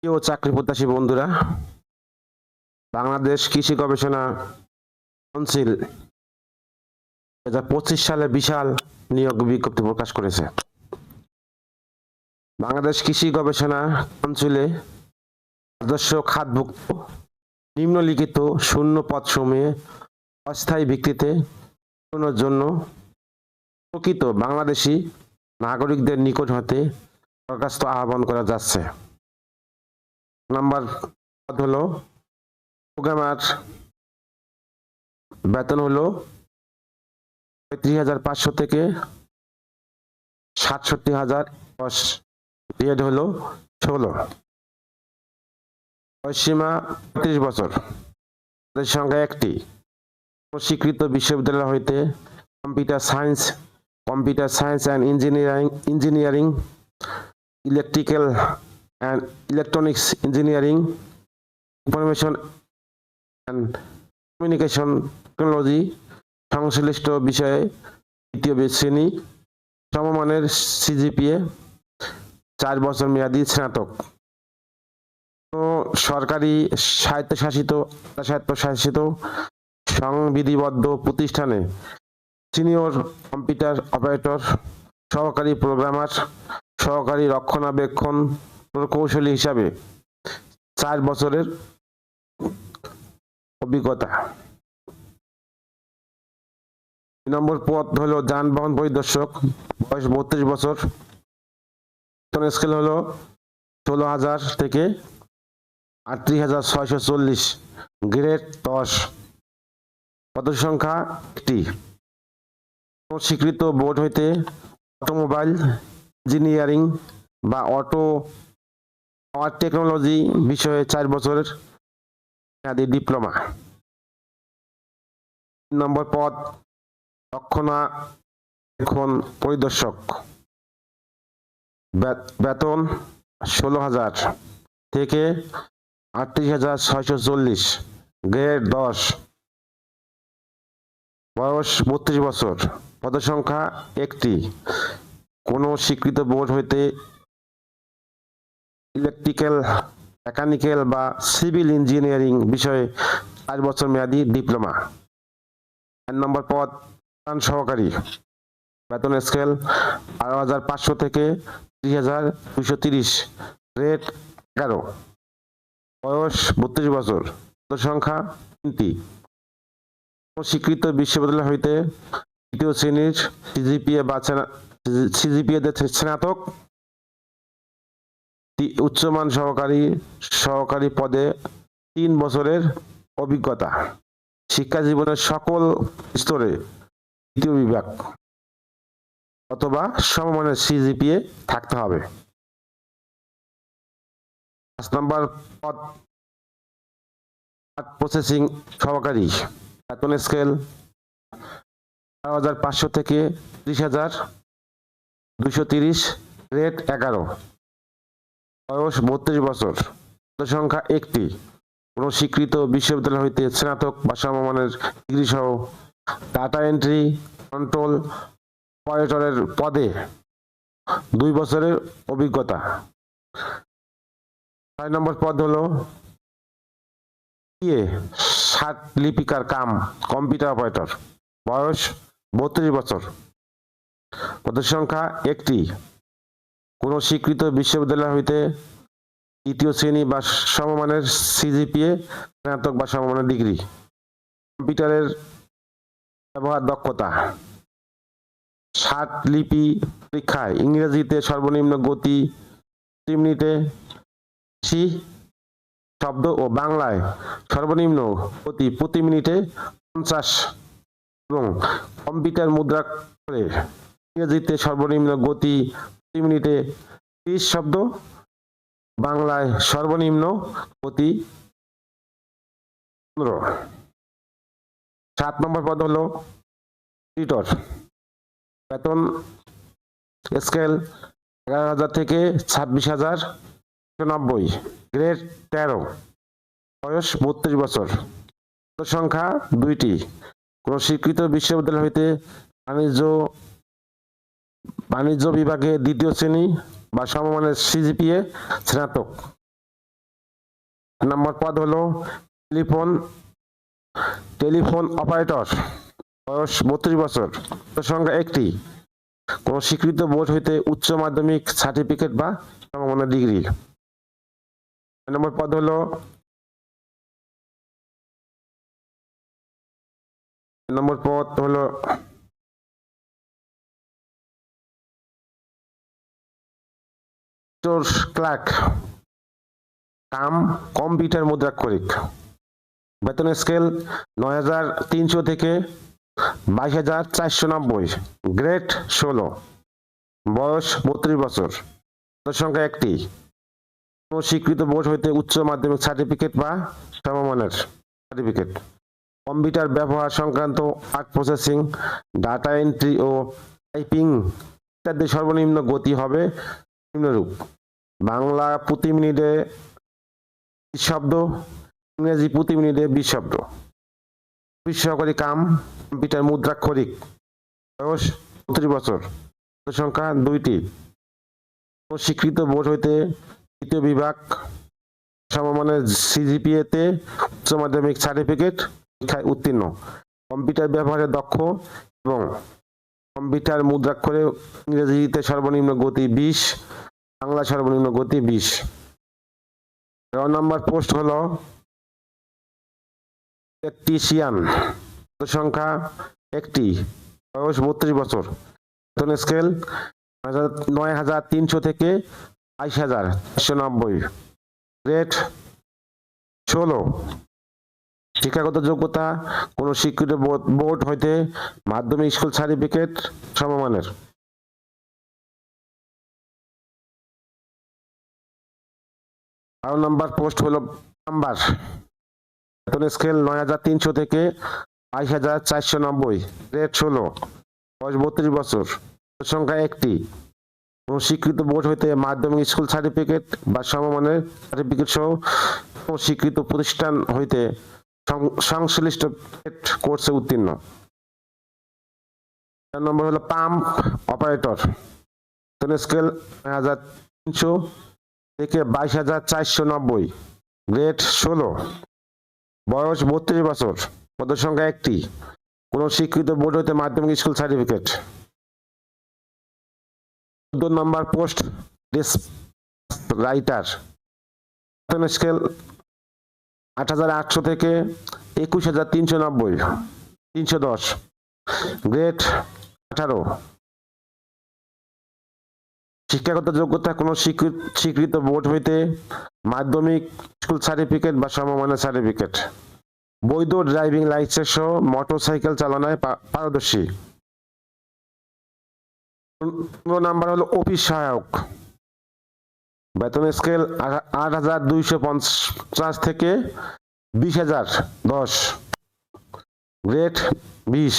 প্রিয় চাকরি প্রত্যাশী বন্ধুরা, বাংলাদেশ কৃষি গবেষণা কাউন্সিল 2025 সালে বিশাল নিয়োগ বিজ্ঞপ্তি প্রকাশ করেছে। বাংলাদেশ কৃষি গবেষণা কাউন্সিলে রাজস্ব খাতভুক্ত নিম্নলিখিত শূন্য পদসমূহে অস্থায়ী ভিত্তিতে পূরণের জন্য প্রকৃত বাংলাদেশি নাগরিকদের নিকট হতে দরখাস্ত আহ্বান করা যাচ্ছে। নাম্বার পদ হলো প্রোগ্রামার, বেতন হলো 35,500 থেকে 67,000, গ্রেড হলো 16, বয়সসীমা 35 বছর, সংখ্যা একটি, স্বীকৃত বিশ্ববিদ্যালয় হইতে computer science and engineering, electrical and electronics engineering, information and communication technology সংশ্লিষ্ট বিষয়ে দ্বিতীয় শ্রেণী, সমমানের সিজিপিএ, 4 বছর মেয়াদী স্নাতক। সরকারি স্বায়ত্তশাসিত সংবিধিবদ্ধ প্রতিষ্ঠানে সিনিয়র কম্পিউটার অপারেটর, সহকারী প্রোগ্রামার, সহকারী রক্ষণাবেক্ষণ প্রকৌশলী হিসাবে 4 বছরের অভিজ্ঞতা। নম্বর পদ হলো যানবাহন পরিদর্শক, বয়স 32 বছর, বেতন স্কেল হলো 16,000 থেকে 38,640, গ্রেড 10, পদ সংখ্যা একটি, স্বীকৃত বোর্ড হইতে অটোমোবাইল ইঞ্জিনিয়ারিং বা অটো পাওয়ার টেকনোলজি বিষয়ে 4 বছরের মেয়াদী ডিপ্লোমা। নম্বর পদ রক্ষণাবেক্ষণ পরিদর্শক, বেতন 16,000 থেকে 38,640, গ্রেড 10, বয়স 32 বছর, পদ সংখ্যা একটি, কোন স্বীকৃত বোর্ড হইতে ইলেকট্রিক্যাল, মেকানিক্যাল বা সিভিল ইঞ্জিনিয়ারিং বিষয়ে 4 বছর মেয়াদী ডিপ্লোমা। 4 নম্বর পদ সহকারী, বেতন স্কেল 12,500 থেকে 30,230, গ্রেড 11, বয়স 32 বছর, পদ সংখ্যা 3টি, স্বীকৃত বিশ্ববিদ্যালয় হইতে দ্বিতীয় শ্রেণীর সিজিপিএ স্নাতক, উচ্চমান সহকারী পদে 3 বছরের অভিজ্ঞতা, শিক্ষা জীবনের সকল স্তরে দ্বিতীয় বিভাগ অথবা সমমানের সিজিপিএ থাকতে হবে। 5 নম্বর পদ প্রসেসিং সহকারী, বেতন স্কেল 12,500 থেকে 30,230, গ্রেড 11, বয়স 32 বছর, সংখ্যা একটি, কোন স্বীকৃত বিশ্ববিদ্যালয় হইতে স্নাতক বা সমমানের ডিগ্রি সহ ডাটা এন্ট্রি কন্ট্রোল অপারেটরের পদে 2 বছরের অভিজ্ঞতা। 6 নম্বর পদ হলো ষাট লিপিকার কাম কম্পিউটার অপারেটর, বয়স 32 বছর, পদের সংখ্যা একটি, কোন স্বীকৃত বিশ্ববিদ্যালয় হইতে তৃতীয় শ্রেণী বা সমমানের সিজিপিএ, স্নাতক বা সমমানের ডিগ্রি, কম্পিউটারের ব্যবহার দক্ষতা, 60 লিপি পরীক্ষায় ইংরেজিতে সর্বনিম্ন গতি প্রতি মিনিটে 80 শব্দ ও বাংলায় সর্বনিম্ন গতি প্রতি মিনিটে 50 এবং কম্পিউটার মুদ্রা করে ইংরেজিতে সর্বনিম্ন গতি প্রতি মিনিটে 30 শব্দ, বাংলায় সর্বনিম্ন গতি 15। 7 নম্বর পদ হলো এডিটর, বেতন স্কেল 11,000 থেকে 26,090, গ্রেড 13, বয়স 32 বছর, সংখ্যা 2টি, কোন স্বীকৃত বিশ্ববিদ্যালয় হইতে বাণিজ্য বিভাগে দ্বিতীয় শ্রেণী বা সমমানের সিজিপিএ স্নাতক। নম্বর পদ হলো টেলিফোন টেলিফোন অপারেটর, বয়স 32 বছর, পদের সংখ্যা একটি, কোন স্বীকৃত বোর্ড হইতে উচ্চ মাধ্যমিক সার্টিফিকেট বা সমমানের ডিগ্রি। 6 নম্বর পদ হলো ক্লার্ক কাম কম্পিউটার মুদ্রাক্ষরিক, বেতন স্কেল 9,300 থেকে 22,490, গ্রেড 16, বয়স 32 বছর, পদের সংখ্যা একটি, কোন স্বীকৃত বোর্ড হইতে উচ্চ মাধ্যমিক সার্টিফিকেট বা সমমানের সার্টিফিকেট। কম্পিউটার ব্যবহার সংক্রান্ত ওয়ার্ড প্রসেসিং, ডাটা এন্ট্রি ও টাইপিং ইত্যাদি সর্বনিম্ন গতি হবে নিম্নরূপ: বাংলা প্রতি মিনিটে 30 শব্দ, ইংরেজি প্রতি মিনিটে 20 শব্দ। অফিস সহকারী কাম কম্পিউটার মুদ্রাক্ষরিক, বয়স 32 বছর, পদের সংখ্যা 2টি, কোন স্বীকৃত বোর্ড হইতে তৃতীয় বিভাগ সমমানের সিজিপিএ তে উচ্চ মাধ্যমিক সার্টিফিকেট পরীক্ষায় উত্তীর্ণ, কম্পিউটার ব্যবহারে দক্ষ এবং কম্পিউটার মুদ্রাক্ষরে ইংরেজিতে সর্বনিম্ন গতি 20, বাংলা সর্বনিম্ন গতি 20। 9 নম্বর পোস্ট হলো ইলেকট্রিশিয়ান, পদের সংখ্যা একটি, বয়স 32 বছর, বেতন স্কেল 9,300 থেকে 22,490, গ্রেড 16, শিক্ষাগত যোগ্যতা কোন স্বীকৃত বোর্ড হইতে মাধ্যমিক স্কুল সার্টিফিকেট সমমানের। 12 নম্বর পোস্ট হলো প্লাম্বার, বেতন স্কেল 9,300 থেকে 22,490, গ্রেড 16, বয়স 32 বছর, পদের সংখ্যা একটি, কোন স্বীকৃত বোর্ড হইতে মাধ্যমিক স্কুল সার্টিফিকেট বা সমমানের সার্টিফিকেট সহ স্বীকৃত প্রতিষ্ঠান হইতে সংশ্লিষ্ট কোর্সে উত্তীর্ণ। 4 নম্বর হলো পাম্প অপারেটর, বেতন স্কেল 9,300 থেকে 22,490, গ্রেড 16, বয়স 32 বছর, পদের সংখ্যা একটি, কোন স্বীকৃত বোর্ড হইতে মাধ্যমিক স্কুল সার্টিফিকেট। 14 নম্বর পোস্ট ডেস্ক রাইটার, বেতন স্কেল 8,800 থেকে 21,390, 310, গ্রেড 18, শিক্ষাগত যোগ্যতা কোন স্বীকৃত বোর্ড হইতে মাধ্যমিক স্কুল সার্টিফিকেট বা সমমানের সার্টিফিকেট, বৈধ ড্রাইভিং লাইসেন্স সহ মোটরসাইকেল চালানোয় পারদর্শী। 15 নাম্বার হলো অফিস সহায়ক, বেতন স্কেল 8,250 থেকে 20,010, গ্রেড 20,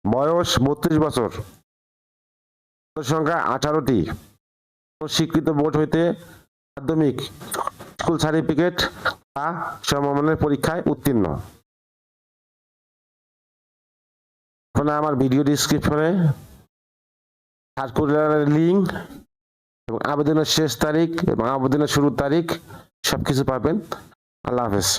বয়স 32 বছর, সংখ্যা 18টি, স্বীকৃত বোর্ড হইতে মাধ্যমিক স্কুল সার্টিফিকেট বা সমমানের পরীক্ষায় উত্তীর্ণ। এখন আমার ভিডিও ডেসক্রিপশনে সার্কুলারের লিঙ্ক এবং আবেদনের শেষ তারিখ এবং আবেদনের শুরুর তারিখ সবকিছু পাবেন। আল্লাহ হাফেজ।